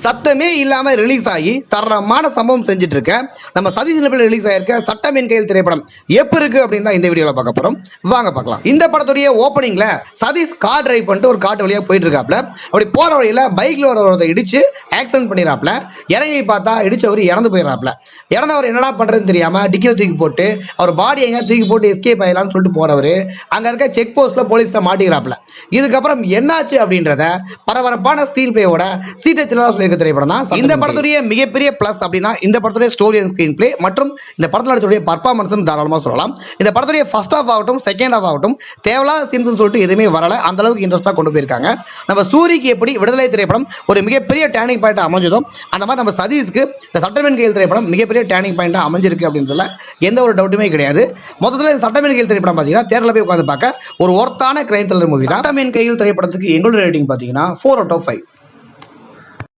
சத்தமே இல்லாம ரிலீஸ் ஆகி தரமான சம்பவம் செஞ்சுட்டு இருக்க நம்ம சதீஷ் நபில் ரிலீஸ் ஆயிருக்க சட்டம் என் கையில் திரைப்படம் எப்ப இருக்கு அப்படின்னு தான் இந்த வீடியோல பார்க்க போறோம். வாங்க பார்க்கலாம். இந்த படத்துடைய ஓப்பனிங்ல சதீஷ் கார் டிரைவ் பண்ணிட்டு ஒரு காட்டு வழியா போயிட்டு இருக்காப்ல. அப்படி போற வழியில பைக்ல ஒருவரை இடிச்சு ஆக்சிடென்ட் பண்ணிடுறாப்ல. இறங்கி பார்த்தா இடிச்சவர் இறந்து போயிடறாப்ல. இறந்தவர் என்னடா பண்றதுன்னு தெரியாம டிக்கில தூக்கி போட்டு அவர் பாடி எங்க தூக்கி போட்டு எஸ்கேப் ஆயிடலாம்னு சொல்லிட்டு போறவரு அங்க இருக்க செக் போஸ்ட்ல போலீஸ்ல மாட்டிக்கிறாப்ல. இதுக்கப்புறம் என்னாச்சு அப்படின்றத பரபரப்பான ஸ்கிரீன் பிளேயோட சீட்டத்தில் சொல்லியிருக்க திரைப்படம் தான் இந்த படத்துடைய மிகப்பெரிய பிளஸ். அப்படின்னா இந்த படத்துடைய ஸ்டோரி அண்ட் ஸ்கிரீன் பிளே மற்றும் இந்த படத்தில் நடிச்சக்கூடிய பர்ஃபார்மன்ஸ் தாராளமாக சொல்லலாம். இந்த படத்துடைய ஃபர்ஸ்ட் ஹாஃப் ஆகட்டும் செகண்ட் ஹாஃப் ஆகட்டும் தேவையில்லாத சீன்ஸ் சொல்லிட்டு எதுவுமே வரல. அந்த அளவுக்கு இன்ட்ரெஸ்டாக கொண்டு போயிருக்காங்க. நம்ம சூரிக்கு எப்படி விடுதலை திரைப்படம் ஒரு மிகப்பெரிய டேர்னிங் பாயிண்ட் அமைஞ்சதோ அந்த மாதிரி நம்ம சதீஷ்க்கு இந்த சட்டமேன் கையில் திரைப்படம் மிகப்பெரிய டேர்னிங் பாயிண்ட் அமைஞ்சிருக்கு அப்படின்றதுல எந்த ஒரு டவுட்டுமே கிடையாது. மொத்தத்தில் இந்த சட்டமேன் கையில் திரைப்படம் பார்த்தீங்கன்னா தேர்தலில் போய் உட்காந்து பார்க்க ஒரு ஒர்த்தான கிரைம் த்ரில்லர் மூவி தான். சட்டமேன் கையில் திரைப்படத்துக்கு எங்களோட ரேட்டிங் பார்த்தீங்கன்னா 4 out of 5.